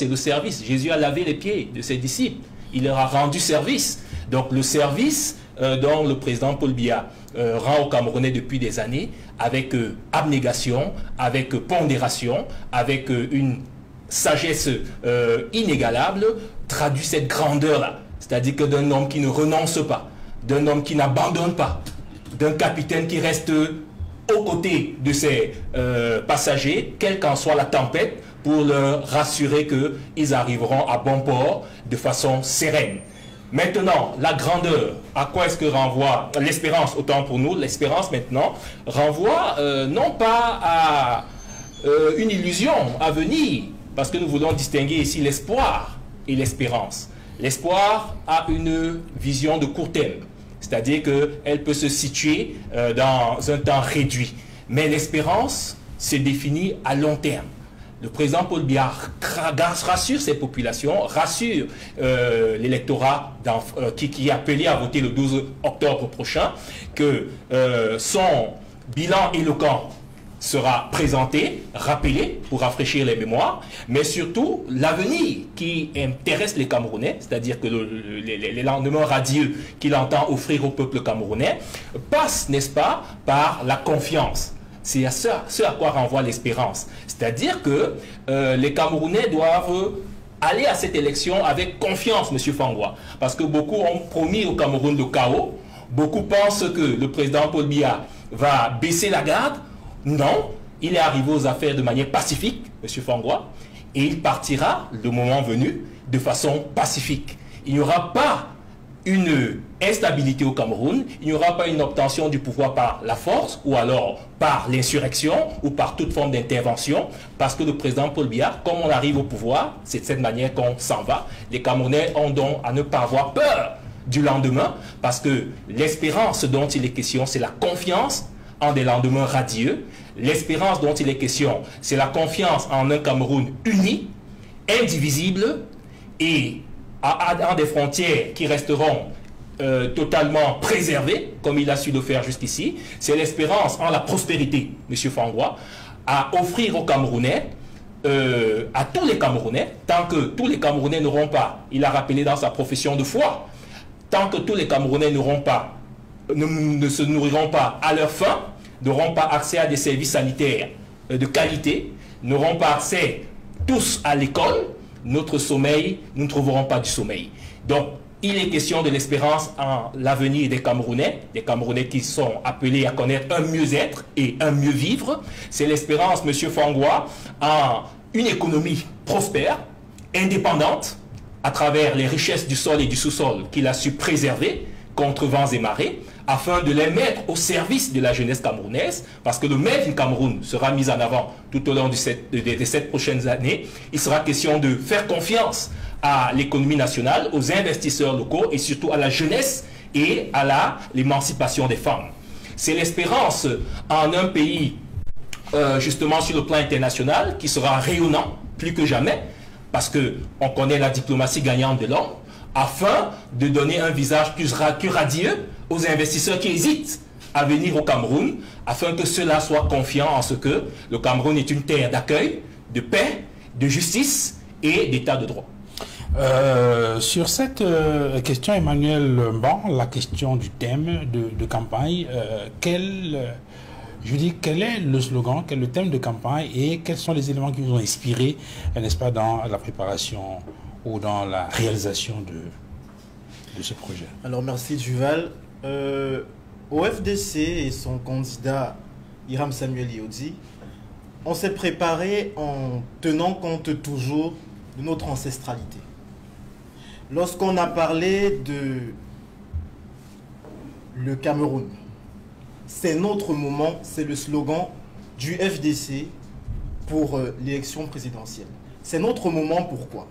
c'est le service. Jésus a lavé les pieds de ses disciples. Il leur a rendu service. Donc le service dont le président Paul Biya rend aux Camerounais depuis des années, avec abnégation, avec pondération, avec une sagesse inégalable, traduit cette grandeur-là. C'est-à-dire que d'un homme qui ne renonce pas, d'un homme qui n'abandonne pas, d'un capitaine qui reste aux côtés de ses passagers, quelle qu'en soit la tempête, pour leur rassurer qu'ils arriveront à bon port de façon sereine. Maintenant, la grandeur, à quoi est-ce que renvoie l'espérance? Autant pour nous, l'espérance maintenant renvoie non pas à une illusion à venir, parce que nous voulons distinguer ici l'espoir et l'espérance. L'espoir a une vision de court terme, c'est-à-dire qu'elle peut se situer dans un temps réduit. Mais l'espérance se définit à long terme. Le président Paul Biya rassure ses populations, rassure l'électorat qui est appelé à voter le 12 octobre prochain, que son bilan éloquent sera présenté, rappelé pour rafraîchir les mémoires, mais surtout l'avenir qui intéresse les Camerounais, c'est-à-dire que les lendemains radieux qu'il entend offrir au peuple camerounais, passe, n'est-ce pas, par la confiance. C'est ce à quoi renvoie l'espérance. C'est-à-dire que les Camerounais doivent aller à cette élection avec confiance, M. Fangwa, parce que beaucoup ont promis au Cameroun le chaos, beaucoup pensent que le président Paul Biya va baisser la garde. Non, il est arrivé aux affaires de manière pacifique, M. Fangwa, et il partira, le moment venu, de façon pacifique. Il n'y aura pas une instabilité au Cameroun, il n'y aura pas une obtention du pouvoir par la force, ou alors par l'insurrection, ou par toute forme d'intervention, parce que le président Paul Biya, comme on arrive au pouvoir, c'est de cette manière qu'on s'en va. Les Camerounais ont donc à ne pas avoir peur du lendemain, parce que l'espérance dont il est question, c'est la confiance en des lendemains radieux. L'espérance dont il est question, c'est la confiance en un Cameroun uni, indivisible et en des frontières qui resteront totalement préservées, comme il a su le faire jusqu'ici. C'est l'espérance en la prospérité, M. Fangwa, à offrir aux Camerounais, à tous les Camerounais, tant que tous les Camerounais n'auront pas, il a rappelé dans sa profession de foi, tant que tous les Camerounais n'auront pas, ne se nourriront pas à leur faim, n'auront pas accès à des services sanitaires de qualité, n'auront pas accès tous à l'école, notre sommeil, nous ne trouverons pas du sommeil. Donc, il est question de l'espérance en l'avenir des Camerounais qui sont appelés à connaître un mieux-être et un mieux-vivre. C'est l'espérance, M. Fangwa, en une économie prospère, indépendante, à travers les richesses du sol et du sous-sol qu'il a su préserver contre vents et marées, afin de les mettre au service de la jeunesse camerounaise, parce que le Made in Cameroun sera mis en avant tout au long des 7 prochaines années. Il sera question de faire confiance à l'économie nationale, aux investisseurs locaux et surtout à la jeunesse et à l'émancipation des femmes. C'est l'espérance en un pays, justement sur le plan international, qui sera rayonnant plus que jamais, parce qu'on connaît la diplomatie gagnante de l'homme, afin de donner un visage plus radieux aux investisseurs qui hésitent à venir au Cameroun, afin que ceux-là soient confiants en ce que le Cameroun est une terre d'accueil, de paix, de justice et d'état de droit. Sur cette question, Emmanuel Mban, la question du thème de campagne, quel est le slogan, quel est le thème de campagne et quels sont les éléments qui vous ont inspiré, n'est-ce pas, dans la préparation ou dans la réalisation de ce projet? Alors merci Duval. Au FDC et son candidat Hiram Samuel Yodi, on s'est préparé en tenant compte toujours de notre ancestralité. Lorsqu'on a parlé de le Cameroun, c'est notre moment, c'est le slogan du FDC pour l'élection présidentielle. C'est notre moment, pourquoi?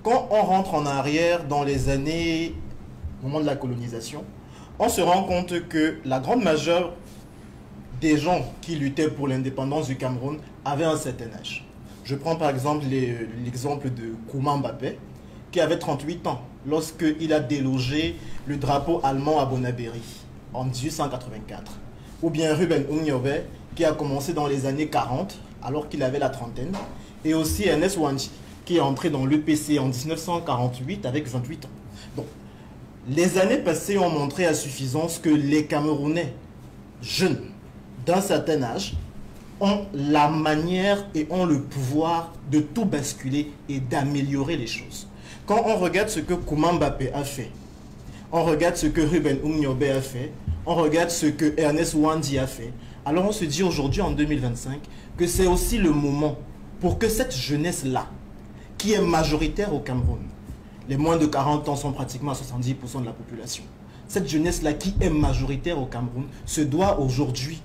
Quand on rentre en arrière dans les années, au moment de la colonisation, on se rend compte que la grande majeure des gens qui luttaient pour l'indépendance du Cameroun avaient un certain âge. Je prends par exemple l'exemple de Kouma Mbappé, qui avait 38 ans lorsqu'il a délogé le drapeau allemand à Bonabéry en 1884. Ou bien Ruben Ungnobe, qui a commencé dans les années 40, alors qu'il avait la trentaine. Et aussi Ernest Wanji, qui est entré dans l'EPC en 1948 avec 28 ans. Donc, les années passées ont montré à suffisance que les Camerounais jeunes d'un certain âge ont la manière et ont le pouvoir de tout basculer et d'améliorer les choses. Quand on regarde ce que Kouma Mbappé a fait, on regarde ce que Ruben Umniobe a fait, on regarde ce que Ernest Ouandi a fait, alors on se dit aujourd'hui en 2025 que c'est aussi le moment pour que cette jeunesse-là, qui est majoritaire au Cameroun, les moins de 40 ans sont pratiquement à 70% de la population, cette jeunesse-là qui est majoritaire au Cameroun se doit aujourd'hui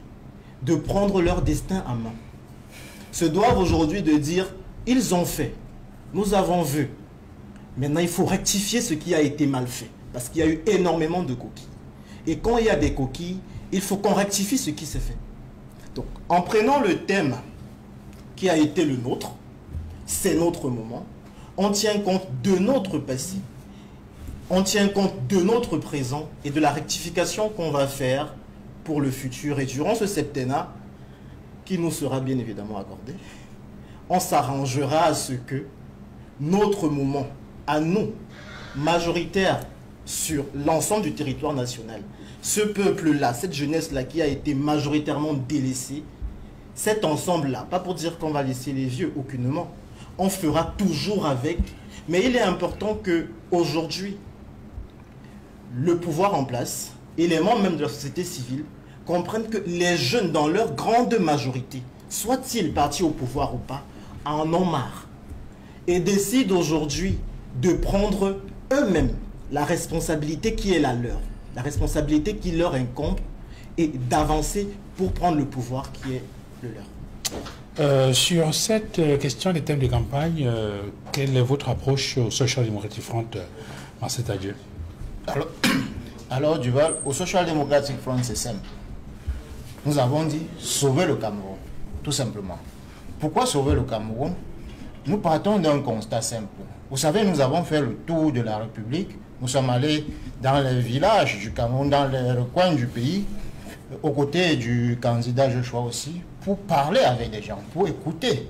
de prendre leur destin à main. Se doivent aujourd'hui de dire, ils ont fait, nous avons vu. Maintenant, il faut rectifier ce qui a été mal fait. Parce qu'il y a eu énormément de coquilles. Et quand il y a des coquilles, il faut qu'on rectifie ce qui s'est fait. Donc, en prenant le thème qui a été le nôtre, c'est notre moment, on tient compte de notre passé, on tient compte de notre présent et de la rectification qu'on va faire pour le futur. Et durant ce septennat, qui nous sera bien évidemment accordé, on s'arrangera à ce que notre moment, à nous, majoritaire sur l'ensemble du territoire national, ce peuple-là, cette jeunesse-là qui a été majoritairement délaissée, cet ensemble-là, pas pour dire qu'on va laisser les vieux, aucunement, on fera toujours avec, mais il est important que aujourd'hui, le pouvoir en place et les membres même de la société civile comprennent que les jeunes, dans leur grande majorité, soient-ils partis au pouvoir ou pas, en ont marre et décident aujourd'hui de prendre eux-mêmes la responsabilité qui est la leur, la responsabilité qui leur incombe et d'avancer pour prendre le pouvoir qui est le leur. Sur cette question des thèmes de campagne, quelle est votre approche au Social Democratic Front en cet adieu? Alors, Duval, au Social Democratic Front, c'est simple. Nous avons dit sauver le Cameroun, tout simplement. Pourquoi sauver le Cameroun? Nous partons d'un constat simple. Vous savez, nous avons fait le tour de la République. Nous sommes allés dans les villages du Cameroun, dans les recoins du pays, aux côtés du candidat Joshua aussi, pour parler avec des gens, pour écouter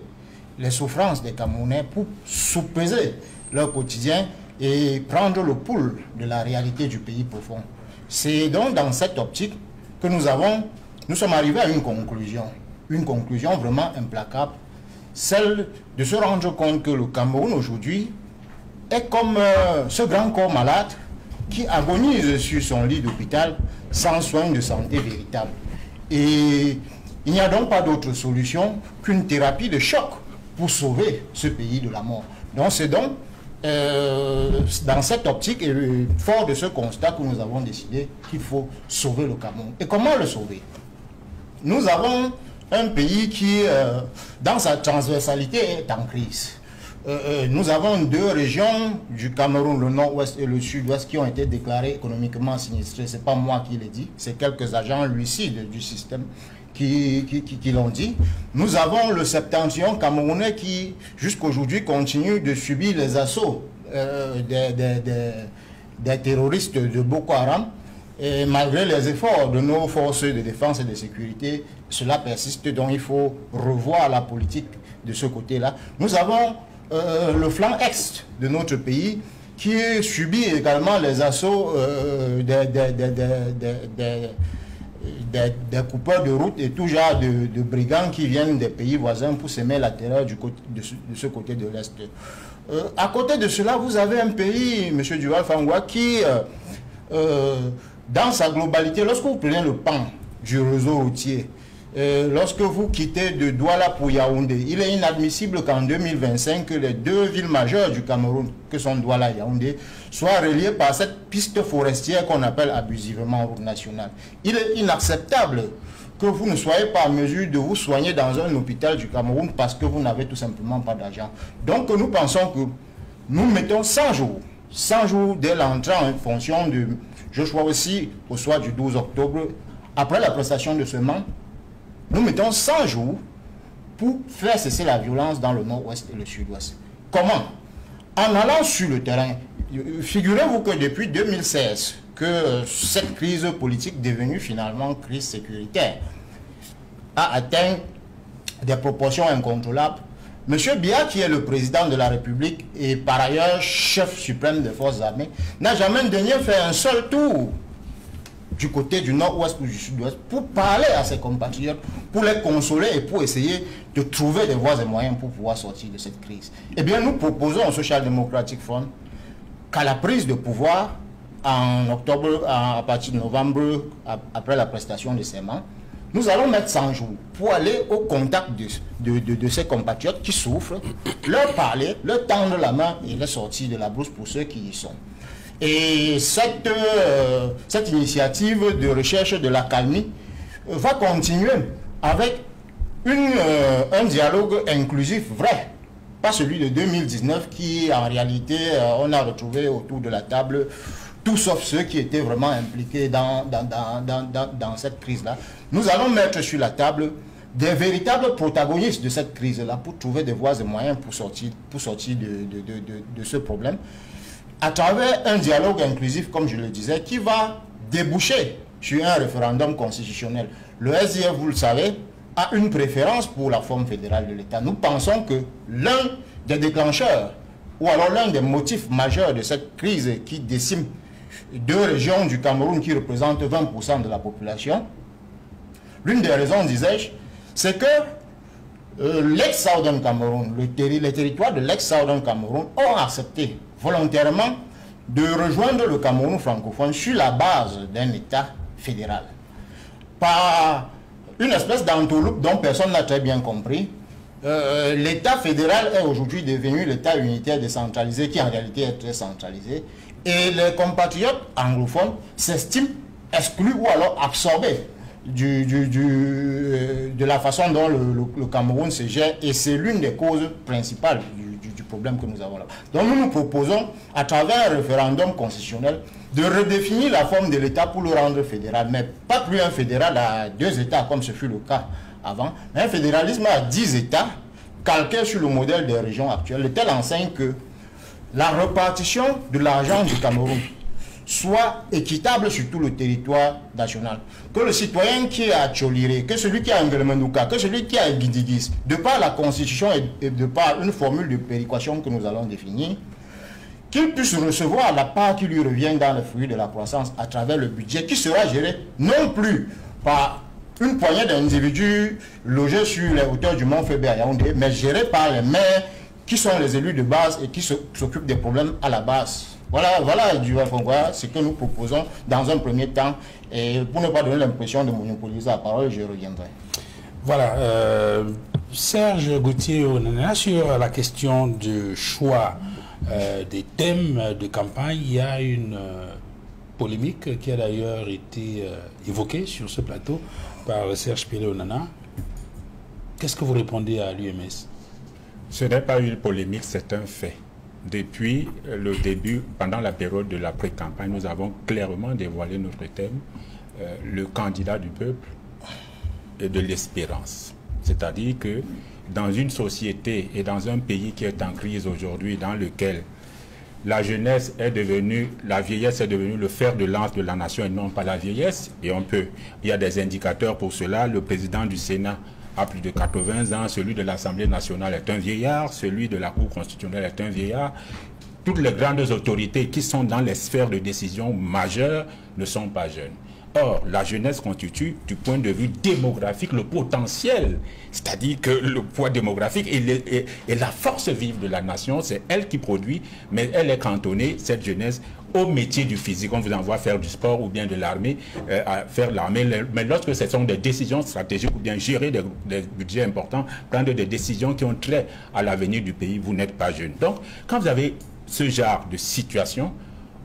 les souffrances des Camerounais, pour soupeser leur quotidien et prendre le pouls de la réalité du pays profond. C'est donc dans cette optique que nous sommes arrivés à une conclusion vraiment implacable, celle de se rendre compte que le Cameroun aujourd'hui est comme ce grand corps malade qui agonise sur son lit d'hôpital sans soins de santé véritable. Et il n'y a donc pas d'autre solution qu'une thérapie de choc pour sauver ce pays de la mort. Donc c'est donc dans cette optique et fort de ce constat que nous avons décidé qu'il faut sauver le Cameroun. Et comment le sauver? Nous avons un pays qui, dans sa transversalité, est en crise. Nous avons deux régions du Cameroun, le nord-ouest et le sud-ouest, qui ont été déclarées économiquement sinistrées. Ce n'est pas moi qui l'ai dit, c'est quelques agents lucides du système qui l'ont dit. Nous avons le septentrion camerounais qui, jusqu'aujourd'hui, continue de subir les assauts des terroristes de Boko Haram. Et malgré les efforts de nos forces de défense et de sécurité, cela persiste, donc il faut revoir la politique de ce côté-là. Nous avons le flanc est de notre pays qui subit également les assauts des coupeurs de route et tout genre de brigands qui viennent des pays voisins pour semer la terreur de ce côté de l'Est. À côté de cela, vous avez un pays, M. Duval Fangwa, qui, dans sa globalité, lorsque vous prenez le pan du réseau routier, lorsque vous quittez de Douala pour Yaoundé, il est inadmissible qu'en 2025, les deux villes majeures du Cameroun, que sont Douala et Yaoundé, soient reliées par cette piste forestière qu'on appelle abusivement route nationale. Il est inacceptable que vous ne soyez pas en mesure de vous soigner dans un hôpital du Cameroun parce que vous n'avez tout simplement pas d'argent. Donc nous pensons que nous mettons 100 jours dès l'entrée en fonction de Joshua aussi au soir du 12 octobre, après la prestation de serment. Nous mettons 100 jours pour faire cesser la violence dans le nord-ouest et le sud-ouest. Comment? En allant sur le terrain. Figurez-vous que depuis 2016, que cette crise politique devenue finalement crise sécuritaire a atteint des proportions incontrôlables. M. Biya, qui est le président de la République et par ailleurs chef suprême des forces armées, n'a jamais daigné faire un seul tour du côté du nord-ouest ou du sud-ouest pour parler à ses compatriotes, pour les consoler et pour essayer de trouver des voies et moyens pour pouvoir sortir de cette crise. Eh bien, nous proposons au Social Democratic Front qu'à la prise de pouvoir, en octobre, à partir de novembre, après la prestation de serment, nous allons mettre 100 jours pour aller au contact de ces compatriotes qui souffrent, leur parler, leur tendre la main et les sortir de la brousse pour ceux qui y sont. Et cette initiative de recherche de l'accalmie va continuer avec un dialogue inclusif vrai, pas celui de 2019 qui en réalité on a retrouvé autour de la table tout sauf ceux qui étaient vraiment impliqués dans cette crise-là. Nous allons mettre sur la table des véritables protagonistes de cette crise-là pour trouver des voies et moyens pour sortir de ce problème à travers un dialogue inclusif, comme je le disais, qui va déboucher sur un référendum constitutionnel. Le SDF, vous le savez, a une préférence pour la forme fédérale de l'État. Nous pensons que l'un des déclencheurs, ou alors l'un des motifs majeurs de cette crise qui décime 2 régions du Cameroun qui représentent 20% de la population, l'une des raisons, disais-je, c'est que l'ex-Southern Cameroun, les territoires de l'ex-Southern Cameroun ont accepté volontairement de rejoindre le Cameroun francophone sur la base d'un État fédéral. Par une espèce d'entourloupe dont personne n'a très bien compris, l'État fédéral est aujourd'hui devenu l'État unitaire décentralisé qui en réalité est très centralisé. Et les compatriotes anglophones s'estiment exclus ou alors absorbés de la façon dont le Cameroun se gère, et c'est l'une des causes principales du problème que nous avons là. Donc nous nous proposons, à travers un référendum constitutionnel, de redéfinir la forme de l'État pour le rendre fédéral, mais pas plus un fédéral à 2 États comme ce fut le cas avant, mais un fédéralisme à 10 États calqué sur le modèle des régions actuelles, de telle enseigne que la répartition de l'argent du Cameroun soit équitable sur tout le territoire national. Que le citoyen qui est à Tcholiré, que celui qui est à Ngelemenouka, que celui qui est à Guidigis, de par la Constitution et de par une formule de péréquation que nous allons définir, qu'il puisse recevoir la part qui lui revient dans le fruit de la croissance à travers le budget qui sera géré non plus par une poignée d'individus logés sur les hauteurs du mont Fébé à Yaoundé, mais géré par les maires qui sont les élus de base et qui s'occupent des problèmes à la base. Voilà du ce que nous proposons dans un premier temps. Et pour ne pas donner l'impression de monopoliser la parole, je reviendrai. Voilà. Serge Gauthier-Onana, sur la question du choix des thèmes de campagne, il y a une polémique qui a d'ailleurs été évoquée sur ce plateau par Serge Gauthier-Onana. Qu'est-ce que vous répondez à l'UMS? Ce n'est pas une polémique, c'est un fait. Depuis le début, pendant la période de la pré-campagne, nous avons clairement dévoilé notre thème, le candidat du peuple et de l'espérance. C'est-à-dire que dans une société et dans un pays qui est en crise aujourd'hui, dans lequel la jeunesse est devenue, la vieillesse est devenue le fer de lance de la nation et non pas la vieillesse, et il y a des indicateurs pour cela. Le président du Sénat a plus de 80 ans, celui de l'Assemblée nationale est un vieillard, celui de la Cour constitutionnelle est un vieillard. Toutes les grandes autorités qui sont dans les sphères de décision majeures ne sont pas jeunes. Or, la jeunesse constitue, du point de vue démographique, le potentiel, c'est-à-dire que le poids démographique et la force vive de la nation, c'est elle qui produit, mais elle est cantonnée, cette jeunesse, au métier du physique. On vous envoie faire du sport ou bien de l'armée, à faire l'armée. Mais lorsque ce sont des décisions stratégiques ou bien gérer des budgets importants, prendre des décisions qui ont trait à l'avenir du pays, vous n'êtes pas jeune. Donc, quand vous avez ce genre de situation,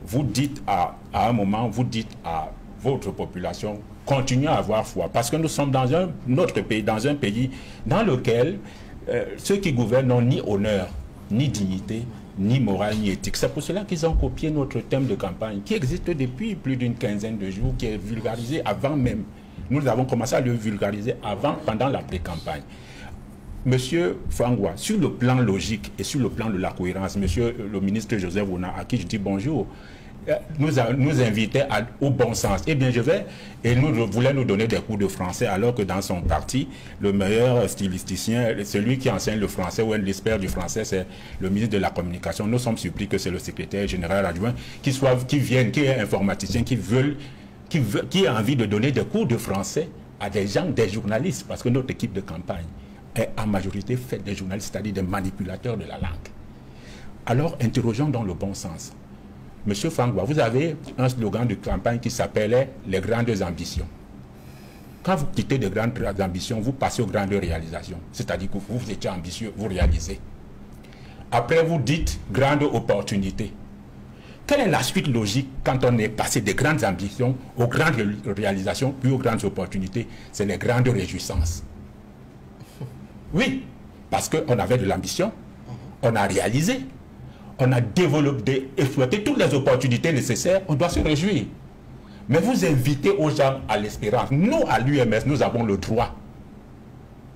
vous dites à un moment, vous dites à votre population, continuez à avoir foi. Parce que nous sommes dans un autre pays, dans un pays dans lequel ceux qui gouvernent n'ont ni honneur, ni dignité, ni morale, ni éthique. C'est pour cela qu'ils ont copié notre thème de campagne, qui existe depuis plus d'une quinzaine de jours, qui est vulgarisé avant même. Nous avons commencé à le vulgariser avant, pendant la pré-campagne. Monsieur Fangwa, sur le plan logique et sur le plan de la cohérence, monsieur le ministre Joseph Ouna, à qui je dis bonjour, nous invitait au bon sens. Eh bien, nous voulait nous donner des cours de français, alors que dans son parti, le meilleur stylisticien, celui qui enseigne le français ou un expert du français, c'est le ministre de la Communication. Nous sommes surpris que c'est le secrétaire général adjoint qui est informaticien, qui a envie de donner des cours de français à des gens, des journalistes, parce que notre équipe de campagne est en majorité faite des journalistes, c'est-à-dire des manipulateurs de la langue. Alors, interrogeons dans le bon sens. Monsieur Fangwa, vous avez un slogan de campagne qui s'appelait « Les grandes ambitions ». Quand vous quittez de grandes ambitions, vous passez aux grandes réalisations. C'est-à-dire que vous étiez ambitieux, vous réalisez. Après, vous dites « grande opportunité ». Quelle est la suite logique quand on est passé des grandes ambitions aux grandes réalisations, puis aux grandes opportunités? C'est les grandes réjouissances. Oui, parce qu'on avait de l'ambition, on a réalisé, on a développé, exploité toutes les opportunités nécessaires, on doit se réjouir. Mais vous invitez aux gens à l'espérance. Nous, à l'UMS, nous avons le droit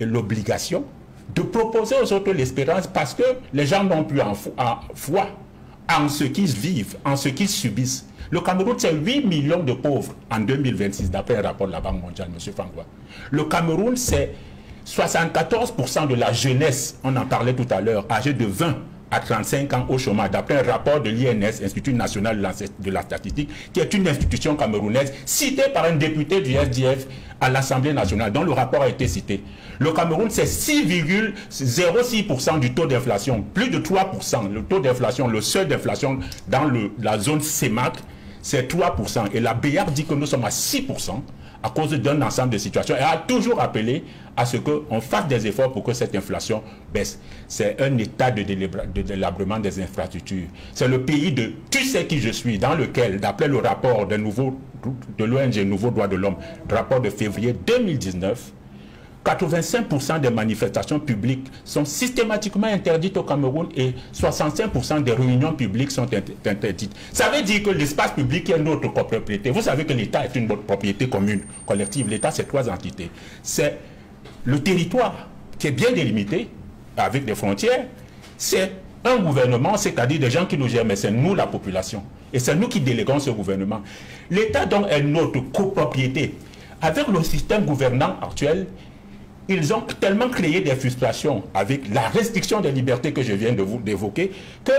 et l'obligation de proposer aux autres l'espérance, parce que les gens n'ont plus foi en ce qu'ils vivent, en ce qu'ils subissent. Le Cameroun, c'est 8 millions de pauvres en 2026, d'après un rapport de la Banque mondiale, M. Fangwa. Le Cameroun, c'est 74% de la jeunesse, on en parlait tout à l'heure, âgée de 20 à 35 ans au chômage, d'après un rapport de l'INS, Institut national de la statistique, qui est une institution camerounaise citée par un député du SDF à l'Assemblée nationale, dont le rapport a été cité. Le Cameroun, c'est 6,06% du taux d'inflation, plus de 3%. Le taux d'inflation, le seuil d'inflation dans la zone CEMAC, c'est 3%. Et la BIAC dit que nous sommes à 6%. À cause d'un ensemble de situations, et a toujours appelé à ce qu'on fasse des efforts pour que cette inflation baisse. C'est un état de délabrement des infrastructures. C'est le pays de « tu sais qui je suis » dans lequel, d'après le rapport de l'ONG Nouveau Droit de l'Homme, rapport de février 2019, 85% des manifestations publiques sont systématiquement interdites au Cameroun et 65% des réunions publiques sont interdites. Ça veut dire que l'espace public est notre propriété. Vous savez que l'État est une propriété commune, collective. L'État, c'est 3 entités. C'est le territoire qui est bien délimité, avec des frontières. C'est un gouvernement, c'est-à-dire des gens qui nous gèrent, mais c'est nous, la population. Et c'est nous qui déléguons ce gouvernement. L'État, donc, est notre copropriété. Avec le système gouvernant actuel, ils ont tellement créé des frustrations avec la restriction des libertés que je viens d'évoquer, que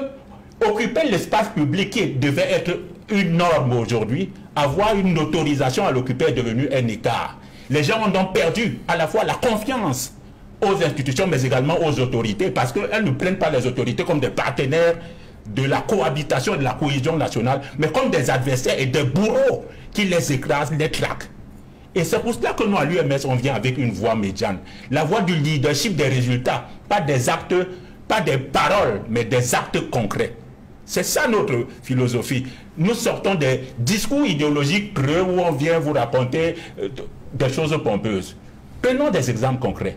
occuper l'espace public qui devait être une norme aujourd'hui, avoir une autorisation à l'occuper est devenu un écart. Les gens ont donc perdu à la fois la confiance aux institutions, mais également aux autorités, parce qu'elles ne prennent pas les autorités comme des partenaires de la cohabitation et de la cohésion nationale, mais comme des adversaires et des bourreaux qui les écrasent, les traquent. Et c'est pour cela que nous, à l'UMS, on vient avec une voix médiane. La voix du leadership des résultats, pas des actes, pas des paroles, mais des actes concrets. C'est ça notre philosophie. Nous sortons des discours idéologiques creux où on vient vous raconter des choses pompeuses. Prenons des exemples concrets.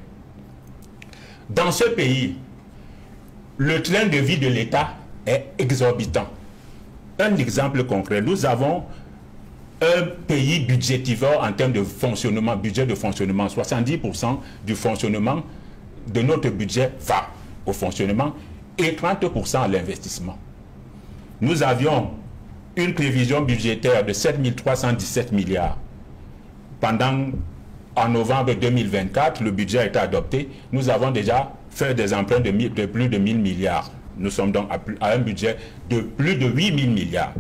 Dans ce pays, le train de vie de l'État est exorbitant. Un exemple concret, nous avons un pays budgétivore en termes de fonctionnement, budget de fonctionnement. 70% du fonctionnement de notre budget va au fonctionnement et 30% à l'investissement. Nous avions une prévision budgétaire de 7 317 milliards. En novembre 2024, le budget a été adopté. Nous avons déjà fait des emprunts de plus de 1000 milliards. Nous sommes donc à un budget de plus de 8 000 milliards.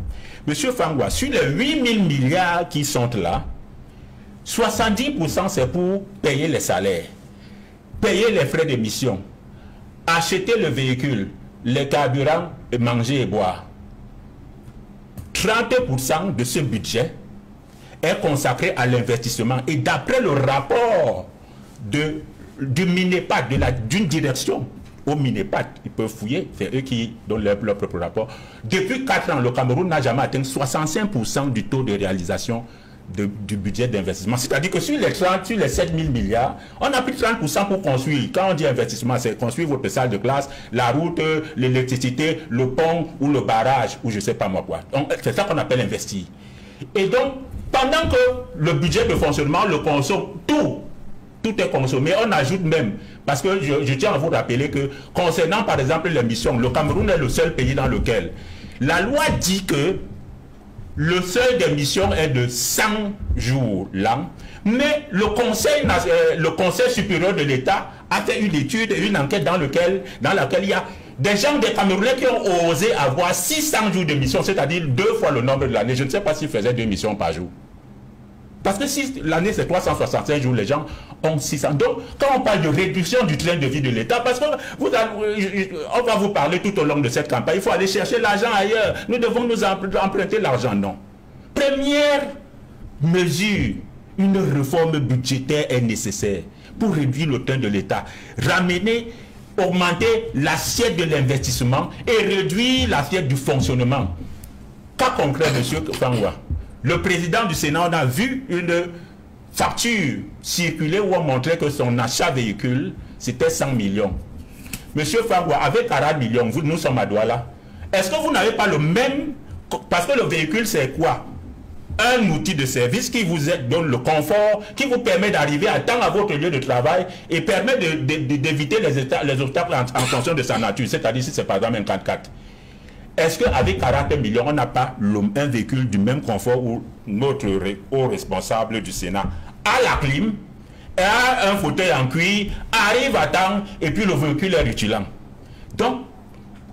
Monsieur Fangwa, sur les 8 000 milliards qui sont là, 70% c'est pour payer les salaires, payer les frais d'émission, acheter le véhicule, les carburants, et manger et boire. 30% de ce budget est consacré à l'investissement. Et d'après le rapport du MINEPAD, d'une direction au MINEPAD, ils peuvent fouiller, c'est eux qui donnent leur propre rapport. Depuis 4 ans, le Cameroun n'a jamais atteint 65% du taux de réalisation du budget d'investissement. C'est-à-dire que sur les 7 000 milliards, on n'a plus 30% pour construire. Quand on dit investissement, c'est construire votre salle de classe, la route, l'électricité, le pont ou le barrage, ou je ne sais pas moi quoi. C'est ça qu'on appelle investir. Et donc, pendant que le budget de fonctionnement le consomme, tout est consommé, on ajoute même Parce que je tiens à vous rappeler que concernant par exemple les missions, le Cameroun est le seul pays dans lequel la loi dit que le seuil des missions est de 100 jours l'an, mais le Conseil supérieur de l'État a fait une étude et une enquête dans laquelle il y a des gens, des Camerounais qui ont osé avoir 600 jours de mission, c'est-à-dire 2 fois le nombre de l'année. Je ne sais pas s'ils faisaient 2 missions par jour. Parce que si l'année c'est 365 jours, les gens ont 600. Donc, quand on parle de réduction du train de vie de l'État, parce que on va vous parler tout au long de cette campagne, il faut aller chercher l'argent ailleurs. Nous devons nous emprunter l'argent, non. Première mesure, une réforme budgétaire est nécessaire pour réduire le train de l'État. Augmenter l'assiette de l'investissement et réduire l'assiette du fonctionnement. Cas concret, M. Fangwa. Le président du Sénat, on a vu une facture circuler où on montrait que son achat véhicule, c'était 100 millions. Monsieur Fangwa, avec 40 millions, nous sommes à Douala. Est-ce que vous n'avez pas le même... Parce que le véhicule, c'est quoi? Un outil de service qui vous donne le confort, qui vous permet d'arriver à temps à votre lieu de travail et permet d'éviter les obstacles en fonction de sa nature. C'est-à-dire si c'est par exemple un 4x4. Est-ce qu'avec 40 millions, on n'a pas un véhicule du même confort où notre haut responsable du Sénat a la clim, a un fauteuil en cuir, arrive à temps et puis le véhicule est rutilant? Donc,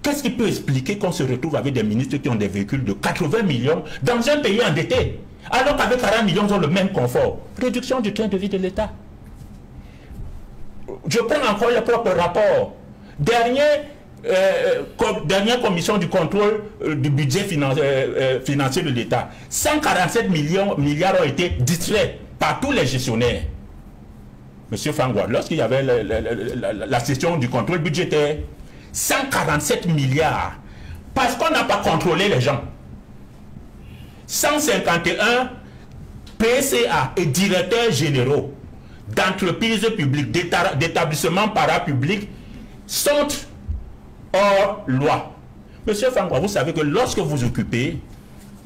qu'est-ce qui peut expliquer qu'on se retrouve avec des ministres qui ont des véhicules de 80 millions dans un pays endetté, alors qu'avec 40 millions, ils ont le même confort? Réduction du train de vie de l'État. Je prends encore le propre rapport. Dernière commission du contrôle du budget financier de l'État. 147 milliards ont été distraits par tous les gestionnaires. Monsieur Fangwa, lorsqu'il y avait la session du contrôle budgétaire, 147 milliards, parce qu'on n'a pas contrôlé les gens. 151 PCA et directeurs généraux d'entreprises publiques, d'établissements parapublics sont hors loi. Monsieur Fangwa, vous savez que lorsque vous occupez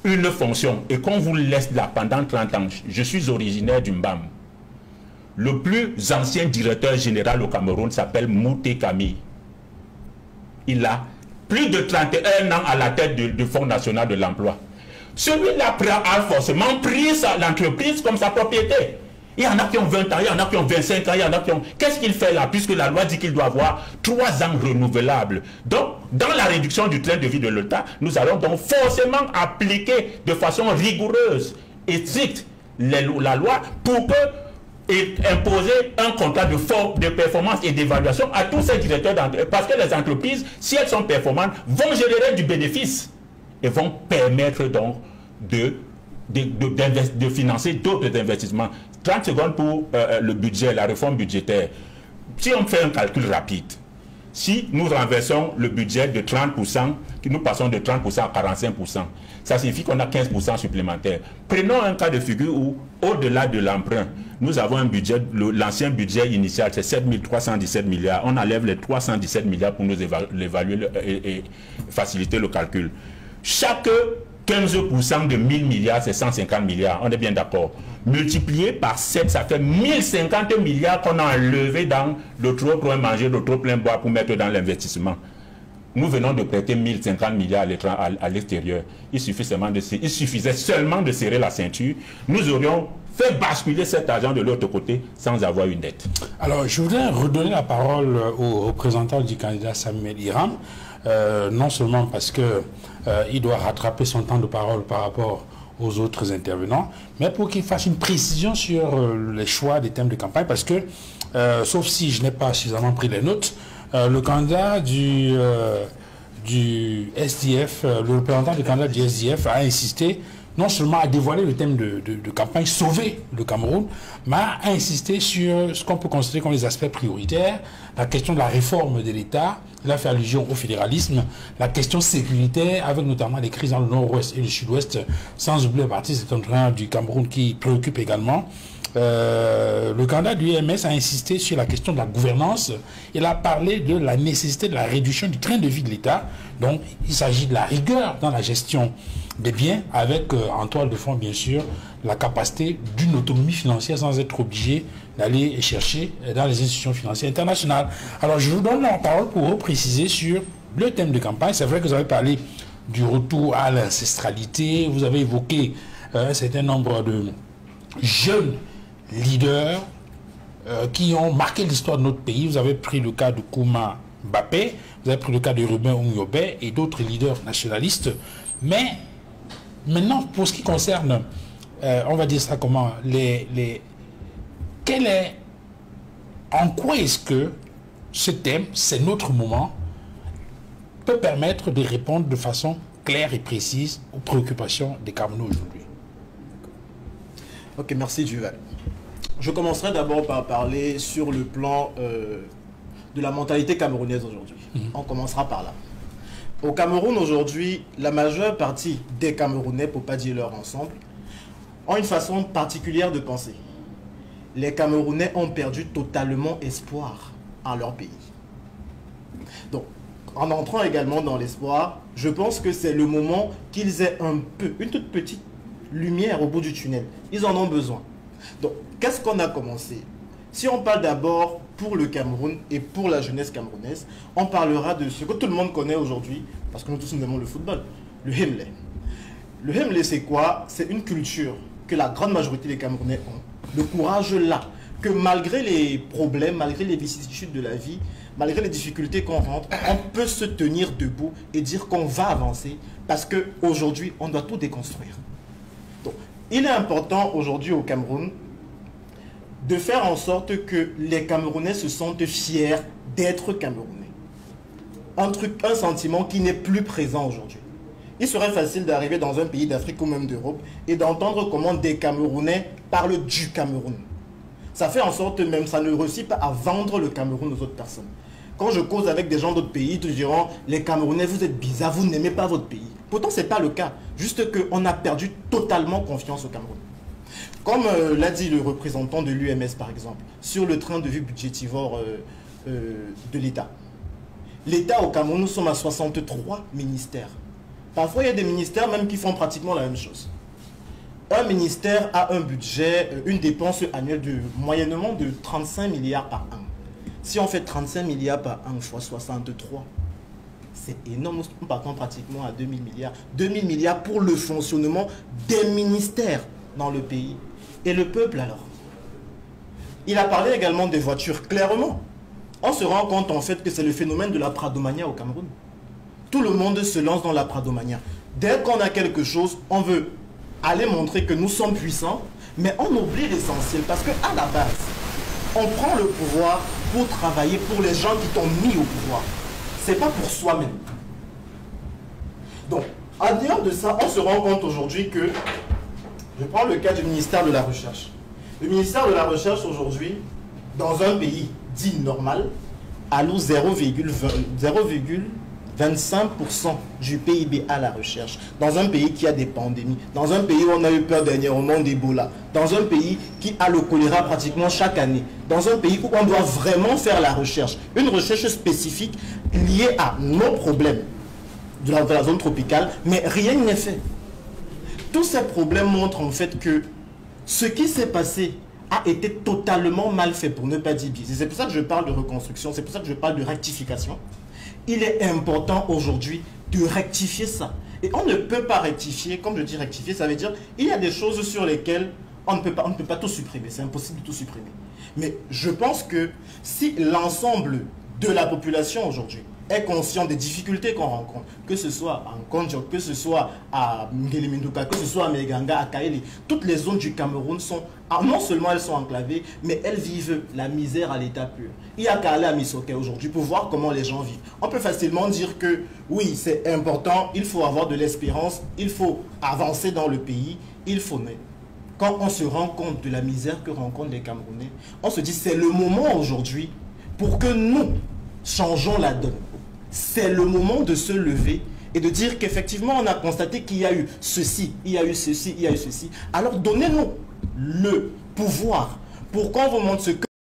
une fonction et qu'on vous laisse là pendant 30 ans, je suis originaire du Mbam. Le plus ancien directeur général au Cameroun s'appelle Mouté Camille. Il a plus de 31 ans à la tête du Fonds national de l'emploi. Celui-là a forcément pris l'entreprise comme sa propriété. Il y en a qui ont 20 ans, il y en a qui ont 25 ans, il y en a qui ont... Qu'est-ce qu'il fait là? Puisque la loi dit qu'il doit avoir 3 ans renouvelables. Donc, dans la réduction du train de vie de l'État, nous allons donc forcément appliquer de façon rigoureuse et stricte la loi pour que et imposer un contrat de performance et d'évaluation à tous ces directeurs d'entreprise. Parce que les entreprises, si elles sont performantes, vont générer du bénéfice et vont permettre donc de financer d'autres investissements. 30 secondes pour le budget, la réforme budgétaire. Si on fait un calcul rapide, si nous renversons le budget de 30%, nous passons de 30% à 45%, ça signifie qu'on a 15% supplémentaire. Prenons un cas de figure où, au-delà de l'emprunt, nous avons un budget, l'ancien budget initial, c'est 7 317 milliards. On enlève les 317 milliards pour nous évaluer et faciliter le calcul. Chaque 15% de 1000 milliards, c'est 150 milliards. On est bien d'accord. Multiplié par 7, ça fait 1050 milliards qu'on a enlevé dans le trop plein manger, le trop plein bois pour mettre dans l'investissement. Nous venons de prêter 1050 milliards à l'extérieur. Il suffisait seulement de serrer la ceinture. Nous aurions fait basculer cet argent de l'autre côté sans avoir une dette. Alors, je voudrais redonner la parole au représentant du candidat Samuel Iram, non seulement parce que il doit rattraper son temps de parole par rapport aux autres intervenants, mais pour qu'il fasse une précision sur les choix des thèmes de campagne, parce que, sauf si je n'ai pas suffisamment pris les notes, le candidat du SDF, le représentant du candidat du SDF a insisté non seulement à dévoiler le thème de campagne, sauver le Cameroun, mais à insister sur ce qu'on peut considérer comme les aspects prioritaires, la question de la réforme de l'État, il a fait allusion au fédéralisme, la question sécuritaire, avec notamment les crises dans le nord-ouest et le sud-ouest, sans oublier la partie septentrionale du Cameroun qui préoccupe également, le candidat du UMS a insisté sur la question de la gouvernance. Il a parlé de la nécessité de la réduction du train de vie de l'État. Donc, il s'agit de la rigueur dans la gestion des biens, avec en toile de fond, bien sûr, la capacité d'une autonomie financière sans être obligé d'aller chercher dans les institutions financières internationales. Alors, je vous donne la parole pour vous préciser sur le thème de campagne. C'est vrai que vous avez parlé du retour à l'ancestralité. Vous avez évoqué un certain nombre de jeunes leaders qui ont marqué l'histoire de notre pays. Vous avez pris le cas de Kouma Mbappé, vous avez pris le cas de Ruben Ounyobe et d'autres leaders nationalistes. Mais maintenant, pour ce qui concerne, on va dire ça comment, en quoi est-ce que ce thème, c'est notre moment, peut permettre de répondre de façon claire et précise aux préoccupations des Camerounais aujourd'hui? Ok, merci Duval. Je commencerai d'abord par parler sur le plan de la mentalité camerounaise aujourd'hui. On commencera par là. Au Cameroun aujourd'hui, la majeure partie des Camerounais, pour ne pas dire leur ensemble, ont une façon particulière de penser. Les Camerounais ont perdu totalement espoir en leur pays. Donc, en entrant également dans l'espoir, je pense que c'est le moment qu'ils aient une toute petite lumière au bout du tunnel. Ils en ont besoin. Donc, qu'est-ce qu'on a commencé? Si on parle d'abord pour le Cameroun et pour la jeunesse camerounaise, on parlera de ce que tout le monde connaît aujourd'hui, parce que nous tous nous aimons le football, le Hemley. Le Hemley, c'est quoi? C'est une culture que la grande majorité des Camerounais ont. Le courage là, que malgré les problèmes, malgré les vicissitudes de la vie, malgré les difficultés qu'on rentre, on peut se tenir debout et dire qu'on va avancer, parce qu'aujourd'hui, on doit tout déconstruire. Donc, il est important aujourd'hui au Cameroun de faire en sorte que les Camerounais se sentent fiers d'être Camerounais. Un sentiment qui n'est plus présent aujourd'hui. Il serait facile d'arriver dans un pays d'Afrique ou même d'Europe et d'entendre comment des Camerounais parlent du Cameroun. Ça fait en sorte même, ça ne réussit pas à vendre le Cameroun aux autres personnes. Quand je cause avec des gens d'autres pays, ils te diront, les Camerounais, vous êtes bizarres, vous n'aimez pas votre pays. Pourtant, ce n'est pas le cas. Juste qu'on a perdu totalement confiance au Cameroun. Comme l'a dit le représentant de l'UMS, par exemple, sur le train de vie budgétivore de l'État. L'État au Cameroun, nous sommes à 63 ministères. Parfois, il y a des ministères même qui font pratiquement la même chose. Un ministère a un budget, une dépense annuelle moyennement de 35 milliards par an. Si on fait 35 milliards par an fois 63, c'est énorme. Nous partons pratiquement à 2000 milliards. 2000 milliards pour le fonctionnement des ministères dans le pays. Et le peuple alors? Il a parlé également des voitures. Clairement, on se rend compte en fait que c'est le phénomène de la pradomania au Cameroun. Tout le monde se lance dans la pradomania. Dès qu'on a quelque chose, on veut aller montrer que nous sommes puissants, mais on oublie l'essentiel parce qu'à la base, on prend le pouvoir pour travailler pour les gens qui t'ont mis au pouvoir. Ce n'est pas pour soi-même. Donc, en dehors de ça, on se rend compte aujourd'hui que, je prends le cas du ministère de la Recherche. Le ministère de la Recherche aujourd'hui, dans un pays dit normal, alloue 0,25% du PIB à la recherche, dans un pays qui a des pandémies, dans un pays où on a eu peur dernièrement d'Ebola, dans un pays qui a le choléra pratiquement chaque année, dans un pays où on doit vraiment faire la recherche, une recherche spécifique liée à nos problèmes de la zone tropicale, mais rien n'est fait. Tous ces problèmes montrent en fait que ce qui s'est passé a été totalement mal fait, pour ne pas dire biaisé. C'est pour ça que je parle de reconstruction, c'est pour ça que je parle de rectification. Il est important aujourd'hui de rectifier ça. Et on ne peut pas rectifier, comme je dis rectifier, ça veut dire il y a des choses sur lesquelles on ne peut pas tout supprimer. C'est impossible de tout supprimer. Mais je pense que si l'ensemble de la population aujourd'hui est conscient des difficultés qu'on rencontre, que ce soit en Kondjok, que ce soit à Ngeliminduka, que ce soit à Meganga, à Kaili, toutes les zones du Cameroun sont, non seulement elles sont enclavées, mais elles vivent la misère à l'état pur. Il y a qu'à aller à Misoké aujourd'hui pour voir comment les gens vivent. On peut facilement dire que oui, c'est important, il faut avoir de l'espérance, il faut avancer dans le pays, il faut naître. Quand on se rend compte de la misère que rencontrent les Camerounais, on se dit c'est le moment aujourd'hui pour que nous changeons la donne. C'est le moment de se lever et de dire qu'effectivement on a constaté qu'il y a eu ceci, il y a eu ceci, il y a eu ceci. Alors donnez-nous le pouvoir pour qu'on vous montre ce que